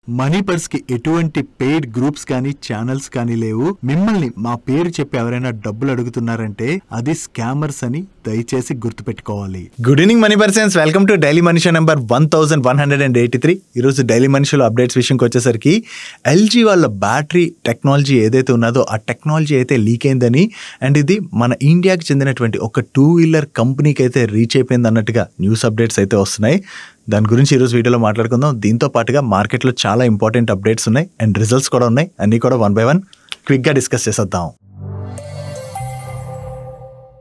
Money purse కి ఎటువంటి paid groups కానీ ఛానల్స్ కానీ లేవు. మిమ్మల్ని మా పేరు చెప్పి ఎవరైనా డబ్బులు అడుగుతున్నారంటే అది స్కామర్స్ అని దయచేసి గుర్తుపెట్టుకోవాలి. Good evening money persons, welcome to daily money show number 1183. ఈరోజు డైలీ మనీ షోలో అప్డేట్స్ విషయంకి వచ్చేసరికి ఎల్జీ వాళ్ళ బ్యాటరీ టెక్నాలజీ ఏదైతే ఉన్నదో ఆ టెక్నాలజీ అయితే లీక్ అయిందని, అండ్ ఇది మన ఇండియాకి చెందినటువంటి ఒక 2-వీలర్ కంపెనీకి అయితే రీచ్ అయిపోయింది అన్నట్టుగా న్యూస్ అప్డేట్స్ అయితే వస్తున్నాయి. దాని గురించి ఈరోజు వీడియోలో మాట్లాడుకుందాం. దీంతో పాటుగా మార్కెట్లో చాలా ఇంపార్టెంట్ అప్డేట్స్ ఉన్నాయి అండ్ రిజల్ట్స్ కూడా ఉన్నాయి. అన్నీ కూడా 1 by 1 క్విక్గా డిస్కస్ చేసేద్దాం.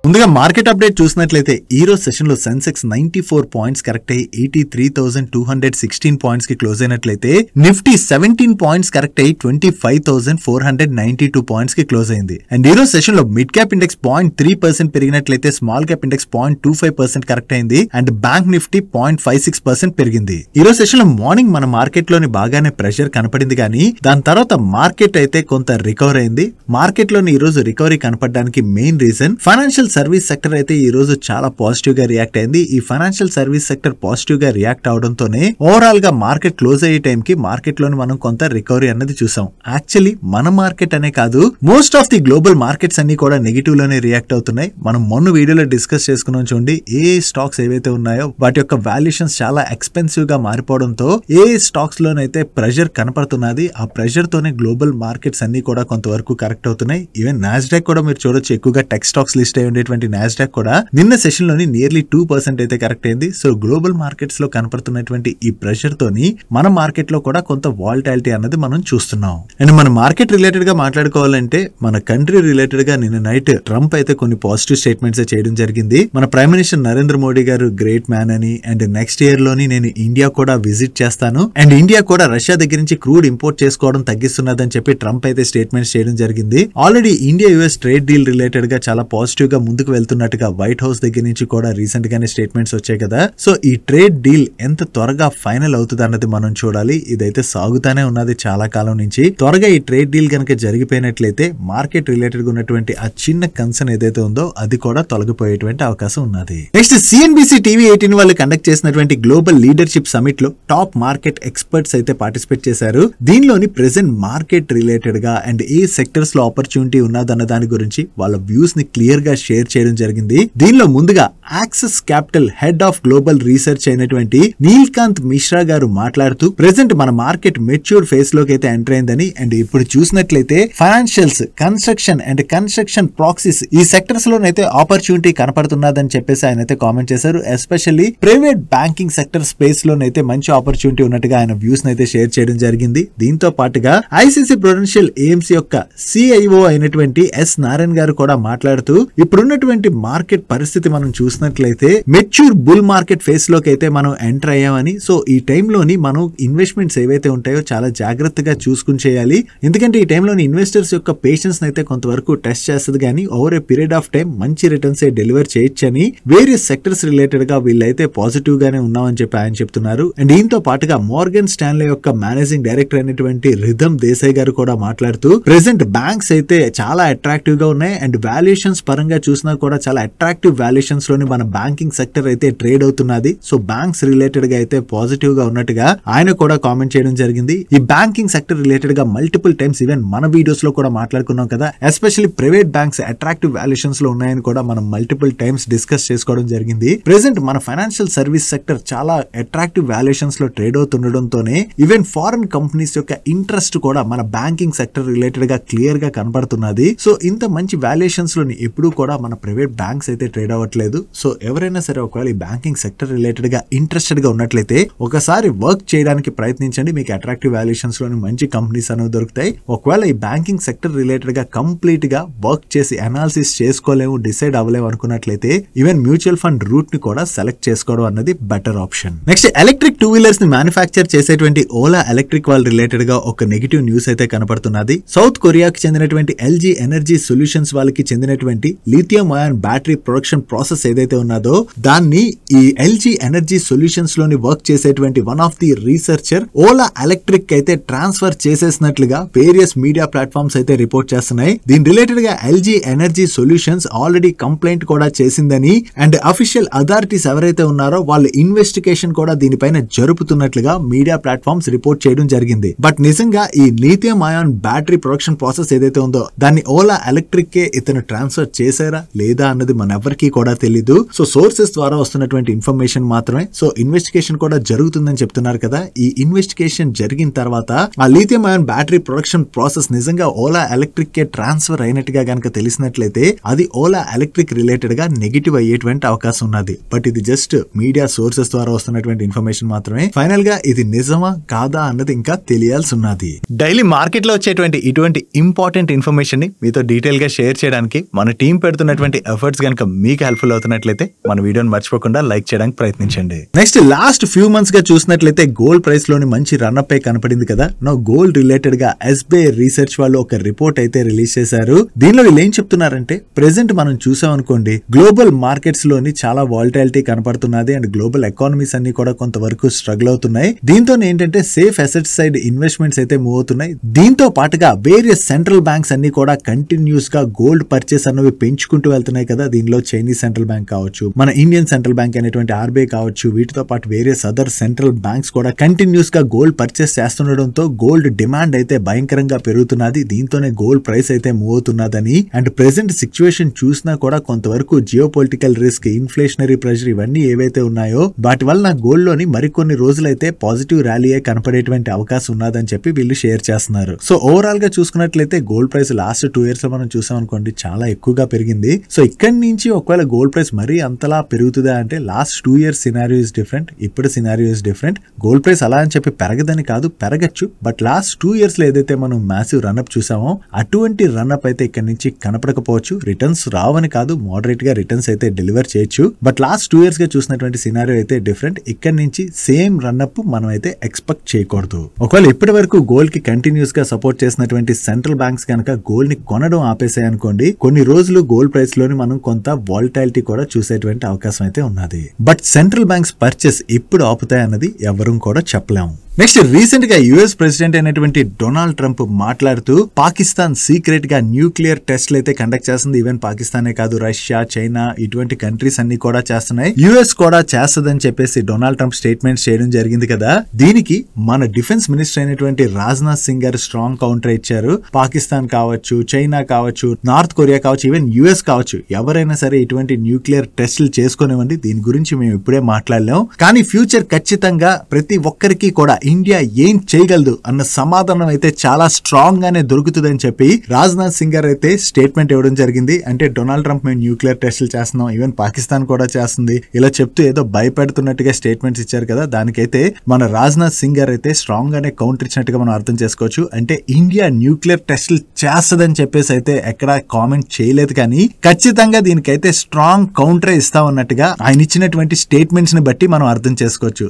ముందుగా మార్కెట్ అప్డేట్ చూసినట్లయితే ఈ రోజు సెషన్ లో సెన్సెక్స్ 94 పాయింట్స్ కరెక్ట్ అయ్యి 83,216 పాయింట్స్ కి క్లోజ్ అయినట్లయితే నిఫ్టీ 17 పాయింట్స్ కరెక్ట్ అయ్యి 25,492 పాయింట్స్ కి క్లోజ్ అయింది. అండ్ ఈ రోజు సెషన్ లో మిడ్ క్యాప్ ఇండెక్స్ 0.3% పెరిగినట్లయితే స్మాల్ క్యాప్ ఇండెక్స్ 0.25% కరెక్ట్ అయింది అండ్ బ్యాంక్ నిఫ్టీ 0.56% పెరిగింది. ఈ రోజు సెషన్ లో మార్నింగ్ మన మార్కెట్ లోని బాగానే ప్రెషర్ కనపడింది కానీ దాని తర్వాత మార్కెట్ అయితే కొంత రికవర్ అయింది. మార్కెట్ లోని ఈ రోజు రికవరీ కనపడడానికి main reason financial service sector అయితే ఈ రోజు చాలా పాజిటివ్ గా రియాక్ట్ అయింది. ఈ ఫైనాన్షియల్ సర్వీస్ సెక్టర్ పాజిటివ్ గా రియాక్ట్ అవడంతోనే ఓవరాల్ గా మార్కెట్ క్లోజ్ అయ్యే టైం కి మార్కెట్ లోని మనం కొంత రికవరీ అన్నది చూసాం. యాక్చువల్లీ మన మార్కెట్ అనే కాదు, most of the global markets అన్ని కూడా నెగిటివ్ లోనే రియాక్ట్ అవుతున్నాయి. మనం మొన్న వీడియోలో డిస్కస్ చేసుకున్నాం చూడండి, ఏ స్టాక్స్ ఏవైతే ఉన్నాయో వాటి యొక్క వాల్యుయేషన్స్ చాలా ఎక్స్పెన్సివ్ గా మారిపోవడంతో ఏ స్టాక్స్ లోనైతే ప్రెషర్ కనపడుతున్నది, ఆ ప్రెషర్ తోనే గ్లోబల్ మార్కెట్స్ అన్ని కూడా కొంతవరకు కరెక్ట్ అవుతున్నాయి. ఈవెన్ నాస్డాక్ కూడా మీరు చూడొచ్చు, ఎక్కువగా టెక్ స్టాక్స్ లిస్ట్ అయ్యి ఉండేటువంటి నాస్డాక్ కూడా నిన్న సెషన్ లోని నియర్లీ 2% అయితే కరెక్ట్ అయింది. సో గ్లోబల్ మార్కెట్స్ లో కనపడుతున్నటువంటి ఈ ప్రెషర్ తోని మన మార్కెట్ లో కూడా కొంత వాలటాలిటీ అన్నది మనం చూస్తున్నాం. అండ్ మన మార్కెట్ రిలేటెడ్ గా మాట్లాడుకోవాలంటే మన కంట్రీ రిలేటెడ్ గా నిన్న నైట్ ట్రంప్ అయితే కొన్ని పాజిటివ్ స్టేట్మెంట్స్ చేయడం జరిగింది. మన ప్రైమ్ మినిస్టర్ నరేంద్ర మోడీ గారు గ్రేట్ మ్యాన్ అని, అండ్ నెక్స్ట్ ఇయర్ లోని నేను ఇండియా కూడా విజిట్ చేస్తాను అండ్ ఇండియా కూడా రష్యా దగ్గర నుంచి క్రూడ్ ఇంపోర్ట్ చేసుకోవడం తగ్గిస్తున్నదని చెప్పి ట్రంప్ అయితే స్టేట్మెంట్స్ చేయడం జరిగింది. Already India US trade deal related గా చాలా పాజిటివ్ గా ముందుకు వెళ్తున్నట్టుగా వైట్ హౌస్ దగ్గర నుంచి కూడా రీసెంట్ గానే స్టేట్మెంట్స్ వచ్చాయి కదా. సో ఈ ట్రేడ్ డీల్ ఎంత త్వరగా ఫైనల్ అవుతుంది అన్నది మనం చూడాలి. ఇదైతే సాగుతానే ఉన్నది చాలా కాలం నుంచి. త్వరగా ఈ ట్రేడ్ డీల్ కనుక జరిగిపోయినట్లయితే మార్కెట్ రిలేటెడ్ గా ఉన్నటువంటి ఆ చిన్న కన్సర్న్ ఏదైతే ఉందో అది కూడా తొలగిపోయేటువంటి అవకాశం ఉన్నది. నెక్స్ట్ సిఎన్బిసి టీవీ 18 వాళ్ళు కండక్ట్ చేసినటువంటి గ్లోబల్ లీడర్షిప్ సమిట్ లో టాప్ మార్కెట్ ఎక్స్పర్ట్స్ అయితే పార్టిసిపేట్ చేశారు. దీనిలోని ప్రెసెంట్ మార్కెట్ రిలేటెడ్ గా అండ్ ఏ సెక్టర్స్ లో ఆపర్చునిటీ ఉన్నదన్న దాని గురించి వాళ్ళ వ్యూస్ ని క్లియర్ గా షేర్ చేయడం జరిగింది. దీనిలో ముందుగా access capital head of global research అయినటువంటి నీల్కాంత్ మిశ్రా గారు మాట్లాడుతూ ప్రెసెంట్ మన మార్కెట్ మెచ్యూర్ ఫేజ్ లోకి అయితే ఎంటర్ అయిందని, అండ్ ఇప్పుడు చూసినట్లయితే financials, construction and construction proxies ఈ సెక్టర్స్ లోనైతే ఆపర్చునిటీ కనపడుతున్నదని చెప్పేసి ఆయన అయితే కామెంట్ చేశారు. Especially private banking sector space లోనైతే మంచి ఆపర్చునిటీ ఉన్నట్టుగా ఆయన వ్యూస్ అయితే షేర్ చేయడం జరిగింది. దీంతో పాటుగా ఐసిసి ప్రుడెన్షియల్ ఏఎంసీ యొక్క సిఐఓ అయినటువంటి ఎస్ నారాయణ్ గారు కూడా మాట్లాడుతూ ఇప్పుడున్నటువంటి మార్కెట్ పరిస్థితి మనం చూసినట్లయితే మెచ్యూర్ బుల్ మార్కెట్ ఫేస్ లోకి అయితే మనం ఎంటర్ అయ్యామని, సో ఈ టైంలోని మనం ఇన్వెస్ట్మెంట్స్ ఏవైతే ఉంటాయో చాలా జాగ్రత్తగా చూసుకుని చేయాలి. ఎందుకంటే ఈ టైంలోని ఇన్వెస్టర్స్ యొక్క పేషెన్స్ అయితే కొంతవరకు టెస్ట్ చేస్తుంది కానీ over a period of time మంచి రిటర్న్స్ డెలివర్ చేయొచ్చని వేరియస్ సెక్టర్స్ రిలేటెడ్ గా వీళ్ళైతే పాజిటివ్ గానే ఉన్నామని చెప్పి ఆయన చెప్తున్నారు. అండ్ దీంతో పాటుగా మోర్గన్ స్టాన్లీ యొక్క మేనేజింగ్ డైరెక్టర్ అయినటువంటి రిధమ్ దేశాయ్ గారు కూడా మాట్లాడుతూ ప్రెసెంట్ బ్యాంక్స్ అయితే చాలా అట్రాక్టివ్ గా ఉన్నాయి అండ్ వాల్యుయేషన్స్ పరంగా చూసినా కూడా చాలా అట్రాక్టివ్ వాల్యుయేషన్స్ లోని మన బ్యాంకింగ్ సెక్టర్ అయితే ట్రేడ్ అవుతున్నది. సో బ్యాంక్స్ రిలేటెడ్ గా అయితే పాజిటివ్ గా ఉన్నట్టుగా ఆయన కూడా కామెంట్ చేయడం జరిగింది. ఈ బ్యాంకింగ్ సెక్టర్ రిలేటెడ్ గా మల్టిపుల్ టైమ్స్ ఈవెన్ మన వీడియోస్ లో కూడా మాట్లాడుకున్నాం కదా, especially private banks attractive valuations లో ఉన్నాయని కూడా మనం మల్టిపుల్ టైమ్స్ డిస్కస్ చేసుకోవడం జరిగింది. ప్రెసెంట్ మన ఫైనాన్షియల్ సర్వీస్ సెక్టర్ చాలా అట్రాక్టివ్ వాల్యుయేషన్స్ లో ట్రేడ్ అవుతుండడంతోనే ఈవెన్ ఫారెన్ కంపెనీస్ యొక్క ఇంట్రెస్ట్ కూడా మన బ్యాంకింగ్ సెక్టర్ రిలేటెడ్ గా క్లియర్ గా కనబడుతున్నది. సో ఇంత మంచి వాల్యుయేషన్స్ లోని ఎప్పుడు కూడా మన ప్రైవేట్ బ్యాంక్స్ అయితే ట్రేడ్ అవ్వట్లేదు. సో ఎవరైనా సరే ఒకవేళ ఈ బ్యాంకింగ్ సెక్టర్ రిలేటెడ్ గా ఇంట్రెస్టెడ్ గా ఉన్నట్లయితే ఒకసారి వర్క్ చేయడానికి ప్రయత్నించండి. మీకు అట్రాక్టివ్ వాల్యుయేషన్స్ లోని మంచి కంపెనీస్ అనేవి దొరుకుతాయి. ఒకవేళ ఈ బ్యాంకింగ్ సెక్టర్ రిలేటెడ్ గా కంప్లీట్ గా వర్క్ చేసి అనాలిసిస్ చేసుకోలేము, డిసైడ్ అవ్వలేము అనుకున్నట్లయితే ఈవెన్ మ్యూచువల్ ఫండ్ రూట్ ని కూడా సెలెక్ట్ చేసుకోవడం అన్నది బెటర్ ఆప్షన్. నెక్స్ట్ ఎలక్ట్రిక్ 2-వీలర్స్ ని మ్యానుఫ్యాక్చర్ చేసేటువంటి ఓలా ఎలక్ట్రిక్ వాళ్ళ రిలేటెడ్ గా ఒక నెగిటివ్ న్యూస్ అయితే కనపడుతున్నది. సౌత్ కొరియాకి చెందినటువంటి ఎల్జీ ఎనర్జీ సొల్యూషన్స్ వాళ్ళకి చెందినటువంటి lithium lithium ion battery production process ఏదైతే ఉన్నదో దాన్ని ఈ ఎల్జీ ఎనర్జీ సొల్యూషన్స్ లోని వర్క్ చేసేటువంటి one of the researcher Ola electric అయితే ట్రాన్స్ఫర్ చేసేసినట్లుగా వేరియస్ మీడియా ప్లాట్ఫామ్స్ అయితే రిపోర్ట్ చేస్తున్నాయి. దీని రిలేటెడ్ గా LG energy solutions already complaint కూడా చేసిందని అండ్ అఫీషియల్ అథారిటీస్ ఎవరైతే ఉన్నారో వాళ్ళు ఇన్వెస్టిగేషన్ కూడా దీనిపైన జరుపుతున్నట్లుగా మీడియా ప్లాట్ఫామ్స్ రిపోర్ట్ చేయడం జరిగింది. బట్ నిజంగా ఈ lithium ion battery production process ఏదైతే ఉందో దాన్ని ఓలా ఎలక్ట్రిక్ కే ఇతను ట్రాన్స్ఫర్ చేశారా లేదా అన్నది మన ఎవరికి కూడా తెలీదు. సో సోర్సెస్ ద్వారా వస్తున్నటువంటి ఇన్ఫర్మేషన్ మాత్రమే. సో ఇన్వెస్టిగేషన్ కూడా జరుగుతుందని చెప్తున్నారు కదా. ఈ ఇన్వెస్టిగేషన్ జరిగిన తర్వాత ఆ lithium ion battery production process నిజంగా ఓలా ఎలక్ట్రిక్ కే ట్రాన్స్ఫర్ అయినట్టుగా గనక తెలిసినట్లయితే అది ఓలా ఎలక్ట్రిక్ రిలేటెడ్ గా నెగిటివ్ అయ్యేటువంటి అవకాశం ఉన్నది. బట్ ఇది జస్ట్ మీడియా సోర్సెస్ ద్వారా వస్తున్నటువంటి ఇన్ఫర్మేషన్ మాత్రమే. ఫైనల్ గా ఇది నిజమా కాదా అన్నది ఇంకా తెలియాల్సి ఉన్నది. డైలీ మార్కెట్ లో వచ్చేటువంటి ఇటువంటి ఇంపార్టెంట్ ఇన్ఫర్మేషన్ ని మీతో డీటెయిల్ గా షేర్ చేయడానికి మన టీం పెడుతున్నటువంటి ఎఫర్ట్స్ కనుక మీకు హెల్ప్ఫుల్ అవుతున్నట్లయితే మన వీడియోని మర్చిపోకుండా లైక్ చేయడానికి ప్రయత్నించండి. నెక్స్ట్ లాస్ట్ ఫ్యూ మంత్స్ గా చూసినట్లయితే గోల్డ్ ప్రైస్ లోని మంచి రన్అప్ కనపడింది కదా. నో గోల్డ్ రిలేటెడ్ గా ఎస్బీఐ రీసెర్చ్ వాళ్ళు ఒక రిపోర్ట్ అయితే రిలీజ్ చేశారు. దీనిలో వీళ్ళు ఏం చెప్తున్నారంటే ప్రెసెంట్ మనం చూసాం అనుకోండి గ్లోబల్ మార్కెట్స్ లోని చాలా వాలటాలిటీ కనపడుతున్నది అండ్ గ్లోబల్ ఎకానమీస్ అన్ని కూడా కొంతవరకు స్ట్రగుల్ అవుతున్నాయి. దీంతో ఏంటంటే సేఫ్ అసెట్స్ సైడ్ ఇన్వెస్ట్మెంట్స్ అయితే మూవ్ అవుతున్నాయి. దీంతో పాటుగా వేరియస్ సెంట్రల్ బ్యాంక్స్ అన్ని కూడా కంటిన్యూస్ గా గోల్డ్ పర్చేస్ అన్నవి పెంచుకుంటూ వెళ్తున్నాయి కదా. దీనిలో చైనీస్ సెంట్రల్ బ్యాంక్ కావచ్చు, మన ఇండియన్ సెంట్రల్ బ్యాంక్ అనేటువంటి ఆర్బీఐ కావచ్చు, వీటితో పాటు వేరియస్ అదర్ సెంట్రల్ బ్యాంక్స్ కూడా కంటిన్యూస్ గా గోల్డ్ పర్చేస్ చేస్తుండడంతో గోల్డ్ డిమాండ్ అయితే భయంకరంగా పెరుగుతున్నది. దీంతోనే గోల్డ్ ప్రైస్ అయితే మూవ్ అవుతున్నదని అండ్ ప్రెసెంట్ సిచ్యువేషన్ చూసినా కూడా కొంతవరకు geo political risk, inflationary pressure ఇవన్నీ ఏవైతే ఉన్నాయో వాటి వల్ల గోల్డ్ లోని మరికొన్ని రోజులైతే పాజిటివ్ ర్యాలీ కనపడేటువంటి అవకాశం ఉన్నదని చెప్పి వీళ్ళు షేర్ చేస్తున్నారు. సో ఓవరాల్ గా చూసుకున్నట్లయితే గోల్డ్ ప్రైస్ లాస్ట్ 2 years లో మనం చూసాం అనుకోండి చాలా ఎక్కువగా పెరిగింది. సో ఇక్కడి నుంచి ఒకవేళ గోల్డ్ ప్రైస్ మరీ అంతలా పెరుగుతుందా అంటే last 2 years scenario is different, ఇప్పుడు scenario is different. Gold price అలా అని చెప్పి పెరగదని కాదు, పెరగచ్చు. బట్ లాస్ట్ 2 years లో ఏదైతే మనం మ్యాసివ్ రన్అప్ చూసామో అటువంటి రన్అప్ అయితే ఇక్కడ నుంచి కనపడకపోవచ్చు. రిటర్న్స్ రావని కాదు, మోడరేట్ గా రిటర్న్స్ అయితే డెలివర్ చేయొచ్చు. బట్ లాస్ట్ 2 years గా చూసినటువంటి సినారియో అయితే డిఫరెంట్. ఇక్కడ నుంచి సేమ్ రన్అప్ మనం అయితే ఎక్స్పెక్ట్ చేయకూడదు. ఒకవేళ ఇప్పటి వరకు గోల్డ్ కి కంటిన్యూస్ గా సపోర్ట్ చేసినటువంటి సెంట్రల్ బ్యాంక్స్ కనుక గోల్డ్ ని కొనడం ఆపేసాయి అనుకోండి కొన్ని రోజులు గోల్డ్ ప్రైస్ లోని మనం కొంత వాలటాలిటీ కూడా చూసేటువంటి అవకాశం అయితే ఉన్నది. బట్ సెంట్రల్ బ్యాంక్స్ పర్చేస్ ఎప్పుడు ఆపుతాయి అన్నది ఎవరూ కూడా చెప్పలేము. నెక్స్ట్ రీసెంట్ గా యుఎస్ ప్రెసిడెంట్ అయినటువంటి డొనాల్డ్ ట్రంప్ మాట్లాడుతూ పాకిస్తాన్ సీక్రెట్ గా న్యూక్లియర్ టెస్ట్లు అయితే కండక్ట్ చేస్తుంది. ఈవెన్ పాకిస్తానే కాదు, రష్యా, చైనా ఇటువంటి కంట్రీస్ అన్ని కూడా చేస్తున్నాయి. యుఎస్ కూడా చేస్తదని చెప్పేసి డొనాల్డ్ ట్రంప్ స్టేట్మెంట్స్ చేయడం జరిగింది కదా. దీనికి మన డిఫెన్స్ మినిస్టర్ అయినటువంటి రాజ్నాథ్ సింగ్ గారు స్ట్రాంగ్ కౌంటర్ ఇచ్చారు. పాకిస్తాన్ కావచ్చు, చైనా కావచ్చు, నార్త్ కొరియా కావచ్చు, ఈవెన్ యుఎస్ కావచ్చు, ఎవరైనా సరే ఇటువంటి న్యూక్లియర్ టెస్టులు చేసుకునేవండి. దీని గురించి మేము ఇప్పుడే మాట్లాడలేం. కానీ ఫ్యూచర్ ఖచ్చితంగా ప్రతి ఒక్కరికి కూడా ఇండియా ఏం చేయగలదు అన్న సమాధానం అయితే చాలా స్ట్రాంగ్ గానే దొరుకుతుందని చెప్పి రాజ్నాథ్ సింగ్ గారు అయితే స్టేట్మెంట్ ఇవ్వడం జరిగింది. అంటే డొనాల్డ్ ట్రంప్ మేము న్యూక్లియర్ టెస్టులు చేస్తున్నాం, ఈవెన్ పాకిస్తాన్ కూడా చేస్తుంది, ఇలా చెప్తూ ఏదో భయపెడుతున్నట్టుగా స్టేట్మెంట్స్ ఇచ్చారు కదా. దానికైతే మన రాజ్నాథ్ సింగ్ గారు అయితే స్ట్రాంగ్ గానే కౌంటర్ ఇచ్చినట్టుగా మనం అర్థం చేసుకోవచ్చు. అంటే ఇండియా న్యూక్లియర్ టెస్టులు చేస్తదని చెప్పేసి అయితే ఎక్కడా కామెంట్ చేయలేదు, కానీ ఖచ్చితంగా దీనికైతే స్ట్రాంగ్ కౌంటర్ ఇస్తా ఉన్నట్టుగా ఆయన ఇచ్చినటువంటి స్టేట్మెంట్స్ ని బట్టి మనం అర్థం చేసుకోవచ్చు.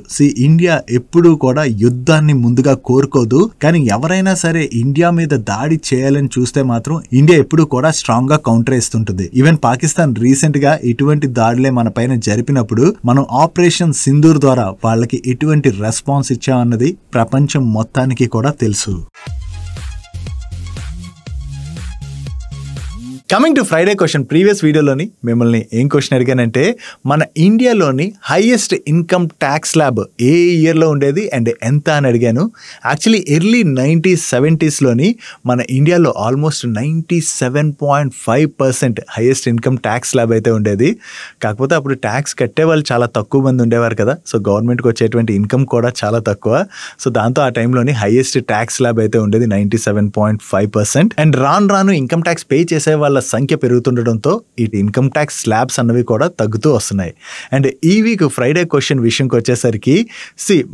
ఇండియా ఎప్పుడూ కూడా యుద్ధాన్ని ముందుగా కోరుకోదు, కానీ ఎవరైనా సరే ఇండియా మీద దాడి చేయాలని చూస్తే మాత్రం ఇండియా ఎప్పుడు కూడా స్ట్రాంగ్ గా కౌంటర్ ఇస్తుంటుంది. ఈవెన్ పాకిస్తాన్ రీసెంట్ గా ఇటువంటి దాడులే మన పైన జరిపినప్పుడు మనం ఆపరేషన్ సింధూర్ ద్వారా వాళ్ళకి ఎటువంటి రెస్పాన్స్ ఇచ్చామన్నది ప్రపంచం మొత్తానికి కూడా తెలుసు. Coming to Friday question, previous వీడియోలోని మిమ్మల్ని ఏం క్వశ్చన్ అడిగానంటే మన ఇండియాలోని హైయెస్ట్ ఇన్కమ్ ట్యాక్స్ స్లాబ్ ఏ ఇయర్లో ఉండేది అండ్ ఎంత అని అడిగాను. యాక్చువల్లీ ఎర్లీ 1970s మన ఇండియాలో almost 97.5% highest income tax slab అయితే ఉండేది. కాకపోతే అప్పుడు ట్యాక్స్ కట్టే వాళ్ళు చాలా తక్కువ మంది ఉండేవారు కదా. సో గవర్నమెంట్కి వచ్చేటువంటి ఇన్కమ్ కూడా చాలా తక్కువ. సో దాంతో ఆ టైంలోని హైయెస్ట్ ట్యాక్స్ స్లాబ్ అయితే ఉండేది 97.5%. అండ్ రాను ఇన్కమ్ ట్యాక్స్ పే చేసే వాళ్ళ సంఖ్య పెరుగుతుండడంతో ఇటు ఇన్కమ్ ట్యాక్స్ స్లాబ్స్ అన్నవి కూడా తగ్గుతూ వస్తున్నాయి. అండ్ ఈ వీక్ ఫ్రైడే క్వశ్చన్ విషయంకి వచ్చేసరికి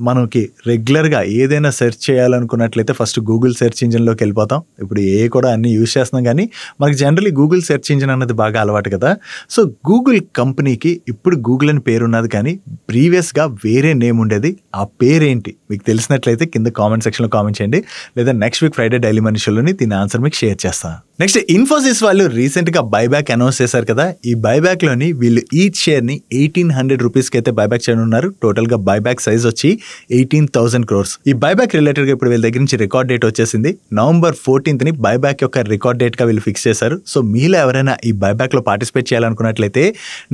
మనకి రెగ్యులర్గా ఏదైనా సెర్చ్ చేయాలనుకున్నట్లయితే ఫస్ట్ గూగుల్ సెర్చ్ ఇంజిన్లోకి వెళ్ళిపోతాం. ఇప్పుడు కూడా అన్ని యూజ్ చేస్తున్నాం, కానీ మనకి జనరల్లీ గూగుల్ సెర్చ్ ఇంజిన్ అన్నది బాగా అలవాటు కదా. సో గూగుల్ కంపెనీకి ఇప్పుడు గూగుల్ అని పేరు ఉన్నది, కానీ ప్రీవియస్గా వేరే నేమ్ ఉండేది. ఆ పేరేంటి మీకు తెలిసినట్లయితే కింద కామెంట్ సెక్షన్లో కామెంట్ చేయండి, లేదా next week Friday daily money షోలోని దీని ఆన్సర్ మీకు షేర్ చేస్తాను. నెక్స్ట్ ఇన్ఫోసిస్ వాళ్ళు రీసెంట్ గా బైబ్యాక్ అనౌన్స్ చేశారు కదా. ఈ బైబ్యాక్ లోని వీళ్ళు ఈచ్ షేర్ ని 1800 రూపీస్ కి అయితే బైబ్యాక్ చేయనున్నారు. టోటల్ గా బైబ్యాక్ సైజ్ వచ్చి 18,000 crores. ఈ బైబ్యాక్ రిలేటెడ్ గా ఇప్పుడు వీళ్ళ దగ్గర నుంచి రికార్డ్ డేట్ వచ్చేసింది. November 14th ని బైబ్యాక్ యొక్క రికార్డ్ డేట్ గా వీళ్ళు ఫిక్స్ చేశారు. సో మీలో ఎవరైనా ఈ బైబ్యాక్ లో పార్టిసిపేట్ చేయాలనుకున్నట్లయితే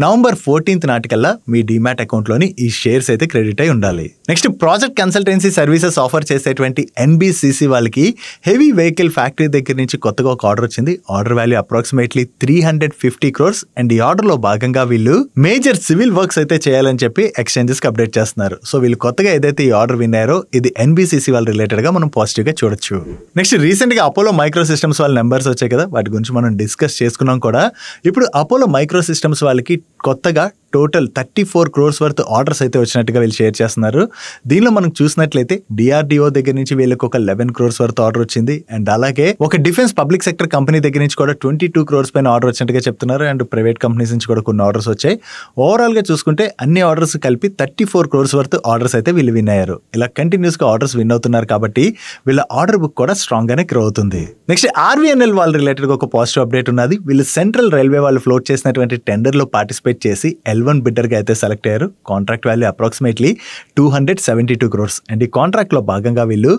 November 14th నాటికల్లా మీ డిమాట్ అకౌంట్ లోని ఈ షేర్స్ అయితే క్రెడిట్ అయి ఉండాలి. Next project consultancy services offer చేసేటువంటి NBCC వాళ్ళకి హెవీ వెహికల్ ఫ్యాక్టరీ దగ్గర నుంచి కొత్తగా ఒక ఆర్డర్ వచ్చింది. Order value approximately 350 crores. And ఈ ఆర్డర్ లో భాగంగా వీళ్ళు మేజర్ సివిల్ వర్క్స్ అయితే చేయాలని చెప్పి ఎక్స్చేంజెస్ కి అప్డేట్ చేస్తున్నారు. సో వీళ్ళు కొత్తగా ఏదైతే ఈ ఆర్డర్ విన్నారో ఇది NBCC వాళ్ళ రిలేటెడ్ గా మనం పాజిటివ్ గా చూడొచ్చు. నెక్స్ట్ రీసెంట్ గా అపోలో మైక్రో సిస్టమ్స్ వాళ్ళ నెంబర్స్ వచ్చాయి కదా, వాటి గురించి మనం డిస్కస్ చేసుకున్నాం కూడా. ఇప్పుడు అపోలో మైక్రో సిస్టమ్స్ వాళ్ళకి కొత్తగా టోటల్ 34 crores వర్త్ ఆర్డర్స్ అయితే వచ్చినట్టుగా వీళ్ళు షేర్ చేస్తున్నారు. దీనిలో మనం చూసినట్లయితే DRDO దగ్గర నుంచి వీళ్ళకి ఒక 11 crores వర్త్ ఆర్డర్ వచ్చింది. అండ్ అలాగే ఒక డిఫెన్స్ పబ్లిక్ సెక్టర్ కంపెనీ దగ్గర నుంచి కూడా 22 crores పైన ఆర్డర్ వచ్చినట్టుగా చెప్తున్నారు. అండ్ ప్రైవేట్ కంపెనీస్ నుంచి కూడా కొన్ని ఆర్డర్స్ వచ్చాయి. ఓవరాల్ గా చూసుకుంటే అన్ని ఆర్డర్స్ కలిపి 34 crores వర్త్ ఆర్డర్స్ అయితే వీళ్ళు విన్ అయ్యారు. ఇలా కంటిన్యూస్ గా ఆర్డర్స్ విన్ అవుతున్నారు కాబట్టి వీళ్ళ ఆర్డర్ బుక్ కూడా స్ట్రాంగ్ గానే గ్రో అవుతుంది. నెక్స్ట్ RVNL వాళ్ళ రిలేటెడ్ గా ఒక పాజిటివ్ అప్డేట్ ఉన్నది. వీళ్ళు సెంట్రల్ రైల్వే వాళ్ళు ఫ్లోట్ చేసినటువంటి టెండర్ లో పార్టిసిపేట్ చేసి L1 బిడ్డర్ గా అయితే సెలెక్ట్ అయ్యారు. Contract value approximately 272 crores. And ఈ కాంట్రాక్ట్ లో భాగంగా వీళ్ళు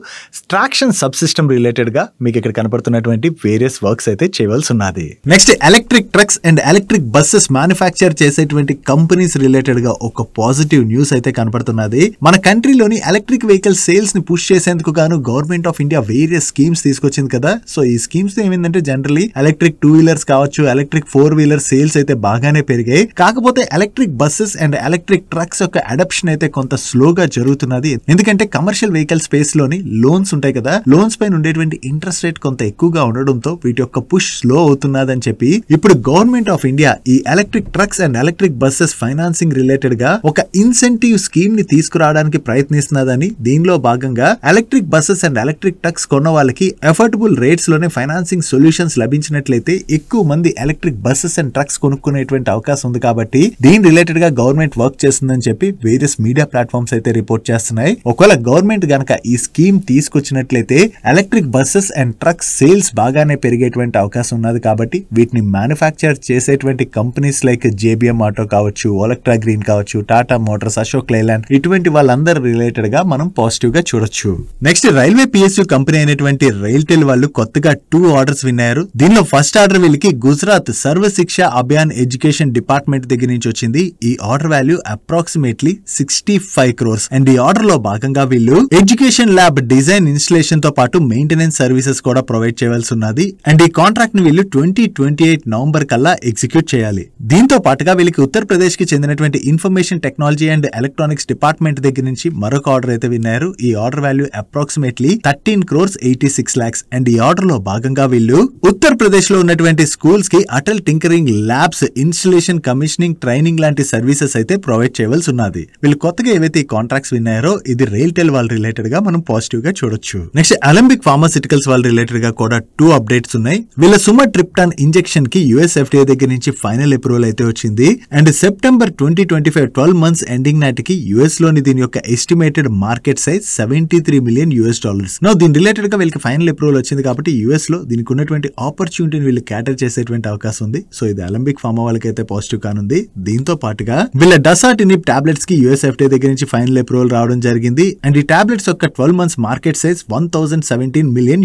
ట్రాక్షన్ సబ్ సిస్టమ్ రిలేటెడ్ గా మీకు ఇక్కడ కనపడుతున్నటువంటి వేరియస్ వర్క్స్ అయితే చేయవలసి ఉన్నది. Next electric trucks and electric buses manufacture చేసేటువంటి కంపెనీస్ రిలేటెడ్ గా ఒక పాజిటివ్ న్యూస్ అయితే కనపడుతున్నది. మన కంట్రీలోని ఎలక్ట్రిక్ వెహికల్ సేల్స్ ని పుష్ చేసేందుకు గాను government of India various schemes తీసుకొచ్చింది కదా. సో ఈ స్కీమ్స్ ఏమైందంటే జనరల్లీ ఎలక్ట్రిక్ 2-wheelers కావచ్చు, ఎలక్ట్రిక్ 4-wheeler సేల్స్ అయితే బాగానే పెరిగాయి. కాకపోతే electric buses and electric trucks యొక్క అడాప్షన్ అయితే కొంత స్లోగా జరుగుతున్నది. ఎందుకంటే కమర్షియల్ వెహికల్ స్పేస్ లోని లోన్స్ ఉంటాయి కదా, లోన్స్ పైన ఉండేటువంటి ఇంట్రెస్ట్ రేట్ కొంత ఎక్కువగా ఉండడంతో వీటి యొక్క పుష్ స్లో అవుతున్నదని చెప్పి ఇప్పుడు గవర్నమెంట్ ఆఫ్ ఇండియా ఈ electric trucks and electric buses financing related గా ఒక ఇన్సెంటివ్ స్కీమ్ ని తీసుకురావడానికి ప్రయత్నిస్తున్నదని, దీనిలో భాగంగా electric buses and electric trucks కొన్న వాళ్ళకి అఫోర్డబుల్ రేట్స్ లోనే ఫైనాన్సింగ్ సొల్యూషన్స్ లభించినట్లయితే ఎక్కువ మంది ఎలక్ట్రిక్ బస్సెస్ అండ్ ట్రక్స్ కొనుక్కునేటువంటి అవకాశం ఉంది. కాబట్టి దీని రిలేటెడ్ గా గవర్నమెంట్ వర్క్ చేస్తుందని చెప్పి వేరియస్ మీడియా ప్లాట్ఫామ్స్ అయితే రిపోర్ట్ చేస్తున్నాయి. ఒకవేళ గవర్నమెంట్ గనక ఈ స్కీమ్ తీసుకొచ్చినట్లయితే electric buses and trucks sales బాగానే పెరిగేటువంటి అవకాశం ఉన్నది. కాబట్టి వీటిని మ్యానుఫ్యాక్చర్ చేసేటువంటి కంపెనీస్ లైక్ JBM ఆటో కావచ్చు, ఓలెక్ట్రా గ్రీన్ కావచ్చు, టాటా మోటార్స్, అశోక్ లైలాండ్ ఇటువంటి వాళ్ళందరూ రిలేటెడ్ గా మనం పాజిటివ్ గా చూడొచ్చు. నెక్స్ట్ రైల్వే PSU కంపెనీ అయినటువంటి రైల్టెల్ వాళ్ళు కొత్తగా 2 ఆర్డర్స్ విన్నారు. దీనిలో ఫస్ట్ ఆర్డర్ వీళ్ళకి గుజరాత్ సర్వ శిక్ష అభియాన్ ఎడ్యుకేషన్ డిపార్ట్మెంట్ దగ్గర నుంచి వచ్చింది. ఈ order value approximately 65 crores. And ఈ ఆర్డర్ లో భాగంగా వీళ్ళు ఎడ్యుకేషన్ ల్యాబ్ డిజైన్ ఇన్స్టలేషన్ తో పాటు మెయింటెనెన్స్ సర్వీసెస్ కూడా ప్రొవైడ్ చేయవలసి ఉన్నది. అండ్ ఈ కాంట్రాక్ట్ ని వీళ్ళు 2028 November కల్లా ఎగ్జిక్యూట్ చేయాలి. దీంతో పాటుగా వీళ్ళకి ఉత్తరప్రదేశ్ కి చెందినటువంటి information technology and electronics department దగ్గర నుంచి మరొక ఆర్డర్ అయితే విన్నారు. ఈ order value approximately 13 crores 86 lakhs. And ఈ ఆర్డర్ లో భాగంగా వీళ్ళు ఉత్తరప్రదేశ్ లో ఉన్నటువంటి స్కూల్స్ కి Atal tinkering labs installation, commissioning, training లాంటి సర్వీసెస్ అయితే ప్రొవైడ్ చేయవలసి ఉన్నది. వీళ్ళు కొత్తగా ఏవైతే ఈ కాంట్రాక్ట్స్ విన్నారో ఇది రైల్టెల్ వాళ్ళ రిలేటెడ్ గా మనం పాజిటివ్ గా చూడొచ్చు. నెక్స్ట్ అలంబిక్ ఫార్మాసిటికల్స్ వాళ్ళ రిలేటెడ్ గా కూడా 2 అప్డేట్స్ ఉన్నాయి. వీళ్ళ సుమట్రిప్టాన్ ఇంజెక్షన్ కి US FDA దగ్గర నుంచి ఫైనల్ అప్రూవల్ అయితే వచ్చింది. అండ్ September 2025 12 months ఎండింగ్ నాటికి US లోని దీని యొక్క estimated market size $73 million. Now దీని రిలేటెడ్ గా వీళ్ళకి ఫైనల్ అప్రూవల్ వచ్చింది కాబట్టి US లో దీనికి ఉన్నటువంటి ఆపర్చునిటీని వీళ్ళు క్యాటర్ చేసేటువంటి అవకాశం ఉంది. సో ఇది అలంబిక్ ఫార్మా వాళ్ళకి అయితే పాజిటివ్ కానుంది. దీంతో పాటుగా వీళ్ళ డసాటినిబ్ టాబ్లెట్స్ కి US FDA దగ్గర నుంచి ఫైనల్ అప్రూవల్ రావడం జరిగింది. అండ్ ఈ టాబ్లెట్స్ యొక్క 12 months market size $1017 million.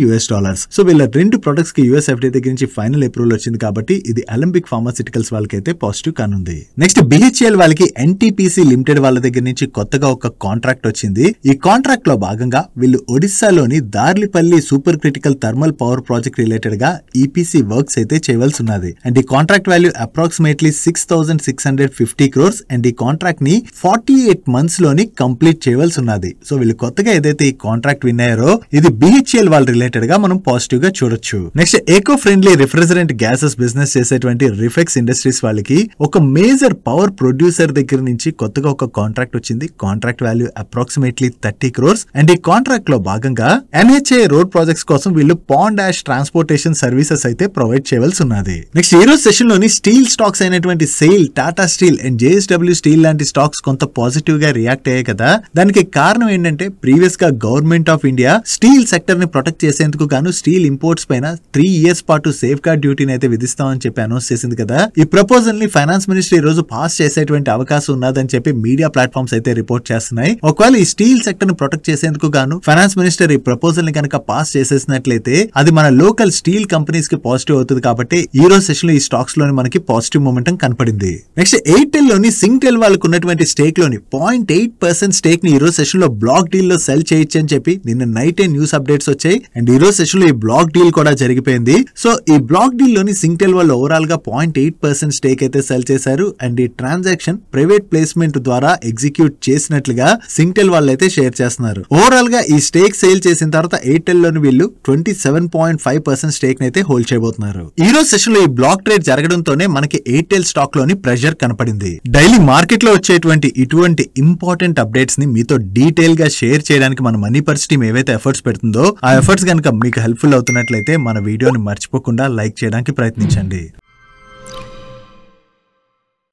So వీళ్ళ 2 ప్రొడక్ట్స్ కి US FDA దగ్గర నుంచి ఫైనల్ అప్రూవల్ వచ్చింది కాబట్టి ఇది అలంబిక్ ఫార్మాసిటికల్స్ వాళ్ళకి అయితే పాజిటివ్ కానుంది. నెక్స్ట్ BHEL వాళ్ళకి NTPC లిమిటెడ్ వాళ్ళ దగ్గర నుంచి కొత్తగా ఒక కాంట్రాక్ట్ వచ్చింది. ఈ కాంట్రాక్ట్ లో భాగంగా వీళ్ళు ఒడిస్సాలోని Darlipali super critical thermal power project related గా EPC వర్క్స్ అయితే చేయవలసి ఉన్నది. అండ్ ఈ contract value approximately 6,650 crores. And ఈ కాంట్రాక్ట్ ని 48 months లోని కంప్లీట్ చేయవలసి ఉన్నది. సో వీళ్ళు కొత్తగా ఏదైతే ఈ కాంట్రాక్ట్ విన్నారో ఇది BHEL వాళ్ళ రిలేటెడ్ గా మనం పాజిటివ్ గా చూడొచ్చు. Next eco friendly refrigerant gases business చేసేటువంటి రిఫెక్స్ ఇండస్ట్రీస్ వాళ్ళకి ఒక మేజర్ పవర్ ప్రొడ్యూసర్ దగ్గర నుంచి కొత్తగా ఒక కాంట్రాక్ట్ వచ్చింది. Contract value approximately 30 crores. And ఈ కాంట్రాక్ట్ లో భాగంగా NHA రోడ్ ప్రాజెక్ట్స్ కోసం వీళ్ళు పాండ్ యాష్ ట్రాన్స్పోర్టేషన్ సర్వీసెస్ అయితే ప్రొవైడ్ చేయవలసి ఉన్నది. నెక్స్ట్ ఈ రోజు సెషన్ లోని స్టీల్ స్టాక్స్ అయినటువంటి GAIL, Tata steel and JSW steel లాంటి స్టాక్స్ కొంత పాజిటివ్ గా రియాక్ట్ అయ్యాయి కదా. దానికి కారణం ఏంటంటే ప్రీవియస్ గా government of India steel sector ని ప్రొటెక్ట్ చేసేందుకు గాను స్టీల్ ఇంపోర్ట్స్ పైన 3 years పాటు సేఫ్ గార్డ్ డ్యూటీని అయితే విధిస్తామని చెప్పి అనౌన్స్ చేసింది కదా. ఈ ప్రపోజల్ ని ఫైనాన్స్ మినిస్ట్రీ ఈ రోజు పాస్ చేసేటువంటి అవకాశం ఉన్నదని చెప్పి మీడియా ప్లాట్ఫామ్స్ అయితే రిపోర్ట్ చేస్తున్నాయి. ఒకవేళ ఈ స్టీల్ సెక్టర్ ని ప్రొటెక్ట్ చేసేందుకు గాను ఫైనాన్స్ మినిస్టర్ ఈ ప్రపోజల్ ని కనుక పాస్ చేసేసినట్లయితే అది మన లోకల్ స్టీల్ కంపెనీస్ కి పాజిటివ్ అవుతుంది. కాబట్టి ఈ రోజు సెషన్ లో ఈ స్టాక్స్ లోని మనకి పాజిటివ్ మూమెంటం కనపడింది. నెక్స్ట్ ఎయిర్టెల్ లోని సింగ్టెల్ వాళ్ళకు ఉన్నటువంటి స్టేక్ లోని 0.8% స్టేక్ ని ఈ రోజు సెషన్ లో బ్లాక్ డీల్ లో సెల్ చేయొచ్చు అని చెప్పి నిన్న నైట్ న్యూస్ అప్డేట్స్ వచ్చాయి. అండ్ ఈ రోజు సెషన్ లో ఈ బ్లాక్ డీల్ కూడా జరిగిపోయింది. సో ఈ బ్లాక్ డీల్ లోని సింగ్టెల్ వాళ్ళు ఓవరాల్ గా 0.8% స్టేక్ అయితే సెల్ చేశారు. అండ్ ఈ ట్రాన్సాక్షన్ ప్రైవేట్ ప్లేస్మెంట్ ద్వారా ఎగ్జిక్యూట్ చేసినట్లుగా సింగ్టెల్ వాళ్ళు అయితే షేర్ చేస్తున్నారు. ఓవరాల్ గా ఈ స్టేక్ సేల్ చేసిన తర్వాత ఎయిర్టెల్ లోని వీళ్ళు 27.5% స్టేక్ అయితే హోల్డ్ చేయబోతున్నారు. ఈ రోజు సెషన్ లో ఈ బ్లాక్ ట్రేడ్ జరగడంతోనే మనకి ఎయిర్టెల్ స్టాక్ లోని ప్రెషర్ కనపడింది. డైలీ మార్కెట్ లో వచ్చేటువంటి ఇటువంటి ఇంపార్టెంట్ అప్డేట్స్ ని మీతో డీటెయిల్ గా షేర్ చేయడానికి మన మనీ పర్స్ టీమ్ ఏవైతే ఎఫర్ట్స్ పెడుతుందో ఆ ఎఫర్ట్స్ కనుక మీకు హెల్ప్ఫుల్ అవుతున్నట్లయితే మన వీడియోని మర్చిపోకుండా లైక్ చేయడానికి ప్రయత్నించండి.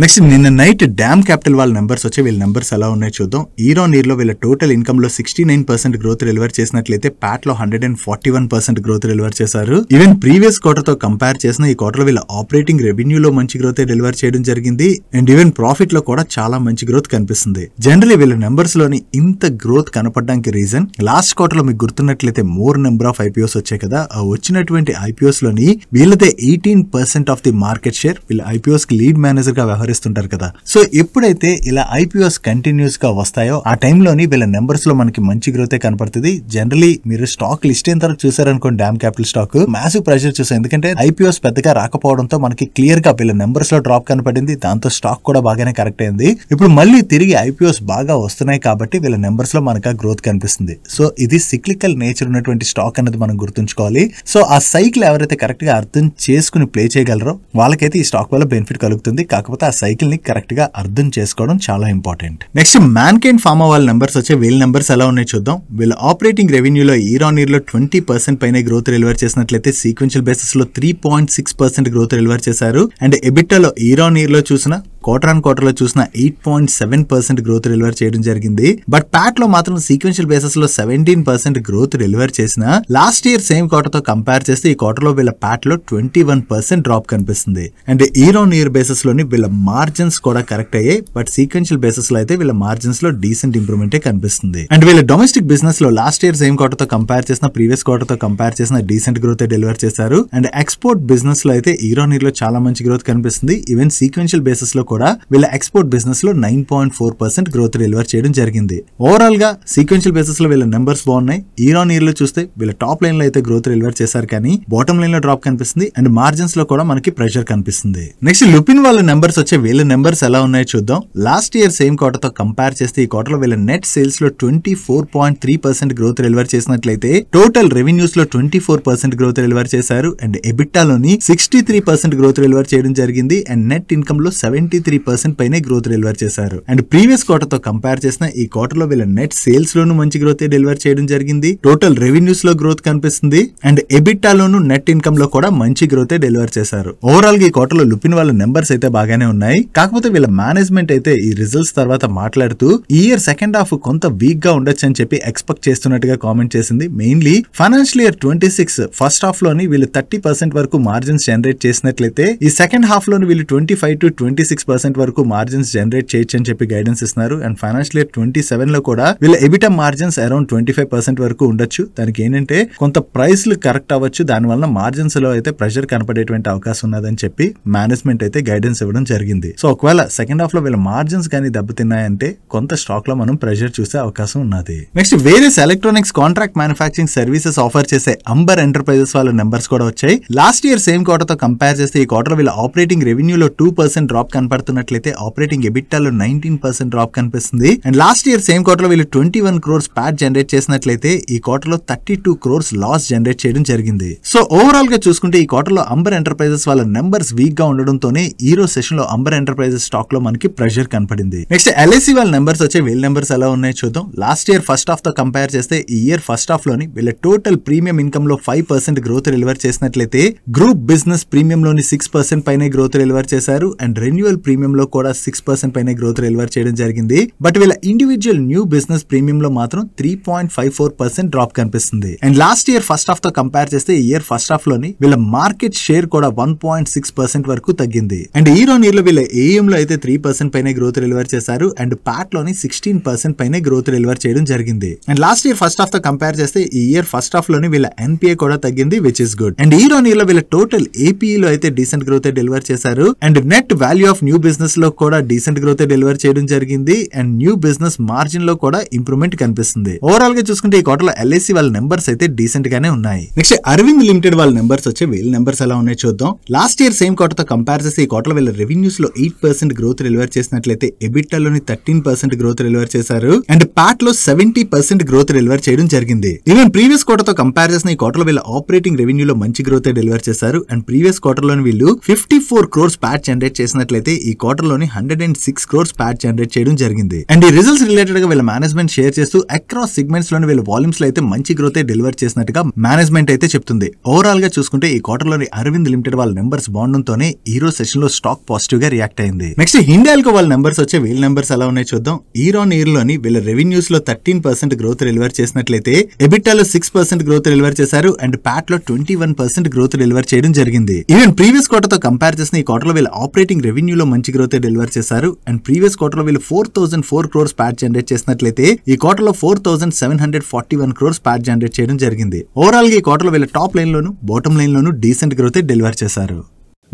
నెక్స్ట్ నిన్న నైట్ డ్యామ్ క్యాపిటల్ వాళ్ళ నెంబర్స్ వచ్చి వీళ్ళ నెంబర్స్ ఎలా ఉన్నాయో చూద్దాం. ఇయర్ ఆన్ ఇయర్ లో వీళ్ళ టోటల్ ఇన్కమ్ లో 69% గ్రోత్ డెలివర్ చేసినట్లయితే ప్యాట్ లో 141% గ్రోత్ డెలివర్ చేశారు. ఈవెన్ ప్రీవియస్ క్వార్టర్ తో కంపేర్ చేసిన ఈ క్వార్టర్ లో వీళ్ళ ఆపరేటింగ్ రెవెన్యూ లో మంచి గ్రోత్ డెలివర్ చేయడం జరిగింది. అండ్ ఈవెన్ ప్రాఫిట్ లో కూడా చాలా మంచి గ్రోత్ కనిపిస్తుంది. జనరలీ వీళ్ళ నెంబర్స్ లోని ఇంత గ్రోత్ కనపడడానికి రీజన్ లాస్ట్ క్వార్టర్ లో మీకు గుర్తున్నట్లయితే మోర్ నెంబర్ ఆఫ్ ఐపీఓస్ వచ్చాయి కదా. ఆ వచ్చినటువంటి ఐపీఓస్ లోని వీళ్ళదే 18% ఆఫ్ ది మార్కెట్ షేర్ వీళ్ళ ఐపీఓస్ కి లీడ్ మేనేజర్ గా వ్యవహరిస్తుంటారు కదా. సో ఎప్పుడైతే ఇలా ఐపీఓస్ కంటిన్యూస్ గా వస్తాయో ఆ టైంలోని వీళ్ళ నెంబర్స్ లో మనకి మంచి గ్రోత్ కనపడుతుంది. జనరలీ మీరు స్టాక్ లిస్ట్ అయిన తర్వాత చూసారనుకోండి Dam Capital stock massive pressure చూసాం. ఎందుకంటే ఐపీఓస్ పెద్దగా రాకపోవడంతో మనకి క్లియర్ గా వీళ్ళ నెంబర్స్ లో డ్రాప్ కనపడింది. దాంతో స్టాక్ కూడా బాగానే కరెక్ట్ అయింది. ఇప్పుడు మళ్ళీ తిరిగి ఐపీఓస్ బాగా వస్తున్నాయి కాబట్టి వీళ్ళ నెంబర్స్ లో మనకు గ్రోత్ కనిపిస్తుంది. సో ఇది సిక్లికల్ నేచర్ ఉన్నటువంటి స్టాక్ అనేది మనం గుర్తుంచుకోవాలి. సో ఆ సైకిల్ ఎవరైతే కరెక్ట్ గా అర్థం చేసుకుని ప్లే చేయగలరో వాళ్ళకైతే ఈ స్టాక్ వల్ల బెనిఫిట్ కలుగుతుంది. కాకపోతే ఆ సైకిల్ ని కరెక్ట్ గా అర్థం చేసుకోవడం చాలా ఇంపార్టెంట్. నెక్స్ట్ మ్యాన్కైండ్ ఫార్మా వాళ్ళ నెంబర్స్ వచ్చే వీళ్ళ నెంబర్స్ ఎలా ఉన్నాయో చూద్దాం. వీళ్ళ ఆపరేటింగ్ రెవెన్యూలో ఇయర్ ఆన్ ఇయర్ లో 20% పైన గ్రోత్ డెలివర్ చేసినట్లయితే సీక్వెన్షియల్ బేసిస్ లో 3.6% గ్రోత్ డెలివర్ చేశారు. అండ్ ఎబిటాలో ఇయర్ ఆన్ ఇయర్ లో చూసిన క్వార్టర్ ఆన్ క్వార్టర్ లో చూసిన 8.7% గ్రోత్ డెలివర్ చేయడం జరిగింది. బట్ ప్యాట్ లో మాత్రం సీక్వెన్షియల్ బేసిస్ లో 17% గ్రోత్ డెలివర్ చేసిన లాస్ట్ ఇయర్ సేమ్ క్వార్టర్ తో కంపేర్ చేస్తే ఈ క్వార్టర్ లో వీళ్ళ ప్యాట్ లో 21% డ్రాప్ కనిపిస్తుంది. And year on year basis లోని వీళ్ళ మార్జిన్స్ కూడా కరెక్ట్ అయ్యాయి. బట్ సీక్వెన్షియల్ బేసిస్ లో అయితే వీళ్ళ మార్జిన్స్ లో డీసెంట్ ఇంప్రూవ్మెంట్ కనిపిస్తుంది. అండ్ వీళ్ళ డొమెస్టిక్ బిజినెస్ లో లాస్ట్ ఇయర్ సేమ్ క్వార్టర్ తో కంపేర్ చేసిన ప్రీవియస్ క్వార్టర్ తో కంపేర్ చేసిన డీసెంట్ గ్రోత్ డెలివర్ చేశారు. అండ్ ఎక్స్పోర్ట్ బిజినెస్ లో అయితే ఇయర్ ఆన్ ఇయర్ లో చాలా మంచి గ్రోత్ కనిపిస్తుంది. ఈవెన్ సీక్వెన్షియల్ బేసిస్ లో కూడా వీళ్ళ ఎక్స్పోర్ట్ బిజినెస్ లో 9.4% గ్రోత్ డెలివర్ చేయడం జరిగింది. ఓవరాల్ గా సీక్వెన్షియల్ బేసిస్ లో వీళ్ళ నెంబర్స్ బాగున్నాయి. ఇయర్ ఆన్ ఇయర్ లో చూస్తే వీళ్ళ టాప్ లైన్ లో అయితే గ్రోత్ డెలివర్ చేశారు కానీ బాటమ్ లైన్ లో డ్రాప్ కనిపిస్తుంది. అండ్ మార్జిన్స్ లో కూడా మనకి ప్రెషర్ కనిపిస్తుంది. నెక్స్ట్ లుపిన్ వాళ్ళ నెంబర్స్ వచ్చే వీళ్ళ నెంబర్స్ ఎలా ఉన్నాయో చూద్దాం. లాస్ట్ ఇయర్ సేమ్ క్వార్టర్ తో కంపేర్ చేస్తే ఈ క్వార్టర్ లో వీళ్ళ నెట్ సేల్స్ లో 24.3% గ్రోత్ డెలివర్ చేసినట్లయితే టోటల్ రెవెన్యూస్ లో 24% గ్రోత్ డెలివర్ చేశారు. అండ్ ఎబిటాలోని 63% గ్రోత్ డెలివర్ చేయడం జరిగింది. అండ్ నెట్ ఇన్కమ్ లో 73% పైన గ్రోత్ డెలివర్ చేశారు. అండ్ ప్రీవియస్ క్వార్టర్ తో కంపేర్ చేసిన ఈ క్వార్టర్ లో వీళ్ళ నెట్ సేల్స్ లోను మంచి గ్రోత్ డెలివర్ చేయడం జరిగింది. టోటల్ రెవెన్యూస్ లో గ్రోత్ కనిపిస్తుంది. అండ్ ఎబిటాలోను నెట్ ఇన్కమ్ లో కూడా మంచి గ్రోత్ డెలివర్ చేశారు. ఓవరాల్ గా ఈ క్వార్టర్ లో లుపిన్ వాళ్ళ నెంబర్స్ అయితే బాగానే ఉన్నాయి. కాకపోతే వీళ్ళ మేనేజ్మెంట్ అయితే ఈ రిజల్ట్స్ తర్వాత మాట్లాడుతూ ఈ ఇయర్ సెకండ్ హాఫ్ కొంత వీక్ గా ఉండొచ్చు అని చెప్పి ఎక్స్పెక్ట్ చేస్తున్నట్టుగా కామెంట్ చేసింది. Mainly financial year 26 first half లోని వీళ్ళు 30% వరకు మార్జిన్స్ జనరేట్ చేసినట్లయితే ఈ సెకండ్ హాఫ్ లోని వీళ్ళు 25 to 26% వరకు మార్జిన్స్ జనరేట్ చేయొచ్చు అని చెప్పి గైడెన్స్ ఇస్తున్నారు. అండ్ ఫైనాన్షియల్ ఇయర్ 27 లో కూడా వీళ్ళ ఎబిటా మార్జిన్స్ అరౌండ్ 25% వరకు ఉండొచ్చు. దానికి ఏంటంటే కొంత ప్రైస్లు కరెక్ట్ అవ్వచ్చు. దానివల్ల మార్జిన్స్ లో అయితే ప్రెషర్ కనపడేటువంటి అవకాశం ఉన్నదని చెప్పి మేనేజ్మెంట్ అయితే గైడెన్స్ ఇవ్వడం జరిగింది. సో ఒకవేళ సెకండ్ హాఫ్ లో వీళ్ళ మార్జిన్స్ కానీ దెబ్బతిన్నాయంటే కొంత స్టాక్ లో మనం ప్రెషర్ చూసే అవకాశం ఉన్నది. Next various electronics contract manufacturing services offer చేసే అంబర్ ఎంటర్ప్రైజెస్ వాళ్ళ నెంబర్స్ కూడా వచ్చాయి. లాస్ట్ ఇయర్ సేమ్ క్వార్టర్ తో కంపేర్ చేస్తే ఈ క్వార్టర్ వీళ్ళ ఆపరేటింగ్ రెవెన్యూలో 2% డ్రాప్ కనపడుతున్నట్లయితే ఆపరేటింగ్ ఎబిటాలో 19% డ్రాప్ కనిపిస్తుంది. And last year same quarter లో వీళ్ళు 21 crores ప్యాట్ జనరేట్ చేసినట్లయితే ఈ క్వార్టర్ లో 32 crores లాస్ జనరేట్ చేయడం జరిగింది. సో ఓవరాల్ గా చూసుకుంటే ఈ క్వార్టర్ లో అంబర్ ఎంటర్ప్రైజెస్ వాళ్ళ నెంబర్స్ వీక్ గా ఉండడంతోనే ఈ రోజు సెషన్ లో అంబర్ ఎంటర్ప్రైజెస్ స్టాక్ లో మనకి ప్రెషర్ కనపడింది. నెక్స్ట్ ఎల్ఐసి వాళ్ళ నెంబర్స్ వచ్చే వీళ్ళ నెంబర్స్ ఎలా ఉన్నాయో చూద్దాం. లాస్ట్ ఇయర్ ఫస్ట్ హాఫ్ తో కంపేర్ చేస్తే ఈ ఇయర్ ఫస్ట్ హాఫ్ లోని వీళ్ళ టోటల్ ప్రీమియం ఇన్కమ్ లో 5% గ్రోత్ డెలివర్ చేసినట్లయితే గ్రూప్ బిజినెస్ ప్రీమియం లోని 6% పైన గ్రోత్ డెలివర్ చేశారు. అండ్ రెన్యువల్ ప్రీమియం లో కూడా 6% పైన గ్రోత్ డెలివర్ చేయడం జరిగింది. బట్ వీళ్ళ ఇండివిజువల్ న్యూ బిజినెస్ ప్రీమియం లో మాత్రం 3.54% డ్రాప్ కనిపిస్తుంది. And last year first half తో కంపేర్ చేస్తే ఈ ఇయర్ ఫస్ట్ హాఫ్ లోని వీళ్ళ మార్కెట్ షేర్ కూడా 1.6% వరకు తగ్గింది. అండ్ ఇయర్ ఆన్ ఇయర్ లో వీళ్ళ ఏఎం లో అయితే 3% పైన గ్రోత్ డెలివర్ చేశారు. అండ్ ప్యాట్ లోని 16% పైన గ్రోత్ డెలివర్ చేయడం జరిగింది. And last year first half తో కంపేర్ చేస్తే ఈ ఇయర్ ఫస్ట్ హాఫ్ లోని వీళ్ళ ఎన్పిఏ కూడా తగ్గింది, which is good. And year on year లో వీళ్ళ టోటల్ ఏపీఈ లో అయితే డీసెంట్ గ్రోత్ డెలివర్ చేశారు. And net value of new business లో కూడా డీసెంట్ గ్రోత్ డెలివర్ చేయడం జరిగింది. అండ్ న్యూ బిజినెస్ మార్జిన్ లో కూడా ఇంప్రూవ్మెంట్ కనిపిస్తుంది. ఓవరాల్ గా చూసుకుంటే ఈ క్వార్టర్ లో ఎల్ఐసి వాళ్ళ నెంబర్స్ అయితే డీసెంట్ గానే ఉన్నాయి. నెక్స్ట్ అరవింద్ లిమిటెడ్ వాళ్ళ నెంబర్స్ వచ్చి వీళ్ళ నెంబర్స్ ఎలా ఉన్నాయి చూద్దాం. లాస్ట్ ఇయర్ సేమ్ క్వార్టర్ తో కంపేర్ చేస్తే ఈ క్వార్టర్ లో వీళ్ళ రెవెన్యూస్ లో 8% గ్రోత్ డెలివర్ చేసినట్లయితే ఎబిటా లోని 13% గ్రోత్ డెలివర్ చేశారు. అండ్ ప్యాట్ లో 70% గ్రోత్ డెలివర్ చేయడం జరిగింది. ఈవెన్ ప్రీవియస్ క్వార్టర్ తో కంపేర్ చేసిన ఈ క్వార్టర్ లో వీళ్ళ ఆపరేటింగ్ రెవెన్యూలో మంచి గ్రోత్ డెలివర్ చేశారు. అండ్ ప్రీవియస్ క్వార్టర్ లోని వీళ్ళు 54 crores ప్యాట్ జనరేట్ చేసినట్లయితే ఈ క్వార్టర్ లోని 106 crores ప్యాట్ జనరేట్ చేయడం జరిగింది. అండ్ ఈ రిజల్ట్స్ రిలేటెడ్ గా వీళ్ళ మేనేజ్మెంట్ షేర్ చేస్తూ అక్రాస్ సెగ్మెంట్స్ లోని వీళ్ళ వాల్యూమ్స్ లో అయితే మంచి గ్రోత్ డెలివర్ చేసినట్టుగా మేనేజ్మెంట్ అయితే చెప్తుంది. ఓవరాల్ గా చూసుకుంటే ఈ క్వార్టర్ లోని అరవింద్ లిమిటెడ్ వాళ్ళ నెంబర్స్ బాగుండటంతోనే ఈ రోజు సెషన్ లో స్టాక్ పాజిటివ్ గా రియాక్ట్ అయింది. నెక్స్ట్ హిండాల్కో వాళ్ళ నెంబర్స్ వచ్చే వీళ్ళ నెంబర్స్ ఎలా ఉన్నాయి చూద్దాం. ఇయర్ ఆన్ ఇయర్ లోని వీళ్ళ రెవెన్యూస్ లో 13% గ్రోత్ డెలివర్ చేసినట్లయితే ఎబిటాలో 6% గ్రోత్ డెలివర్ చేశారు. అండ్ ప్యాట్ లో 21% గ్రోత్ డెలివర్ చేయడం జరిగింది. ఈవెన్ ప్రీవియస్ క్వార్టర్ తో కంపేర్ చేసిన ఈ క్వార్టర్ లో వీళ్ళ ఆపరేటింగ్ రెవెన్యూలో మంచి గ్రోత్ డెలివర్ చేశారు. అండ్ ప్రీవియస్ క్వార్టర్ లో వీళ్ళు 4004 crores ప్యాట్ జనరేట్ చేసినట్లయితే ఈ క్వార్టర్ లో 4741 crores ప్యాట్ జనరేట్ చేయడం జరిగింది. ఓవరాల్ గా ఈ క్వార్టర్ లో వీళ్ళ టాప్ లైన్ లోను బాటమ్ లైన్ లోను డీసెంట్ గ్రోత్ డెలివర్ చేశారు.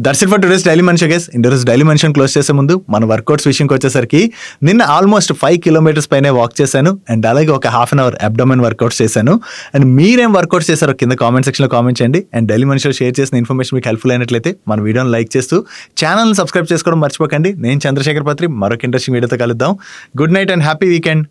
That's it for today's daily Manishi guys. ఇండోస్ డైలీ మనిషి క్లోజ్ చేసే ముందు మన వర్కౌట్స్ విషయంకి వచ్చేసరికి నిన్న ఆల్మోస్ట్ 5 kilometers పైనే వాక్ చేశాను. అండ్ అలాగే ఒక half an hour abdomen workouts చేశాను. అండ్ మీరేం వర్కౌట్స్ చేశారో కింద కామెంట్ సెక్షన్ లో కామెంట్ చేయండి. అండ్ డైలీ మనిషిలో షేర్ చేసిన ఇన్ఫర్మేషన్ మీకు హెల్ప్ఫుల్ అయినట్లయితే మన వీడియోని లైక్ చేస్తూ ఛానల్ని సబ్స్క్రైబ్ చేసుకోవడం మర్చిపోకండి. నేను చంద్రశేఖర్ పత్రి మరొక ఇంట్రెస్టింగ్ వీడియోతో కలుద్దాం. Good night and happy weekend.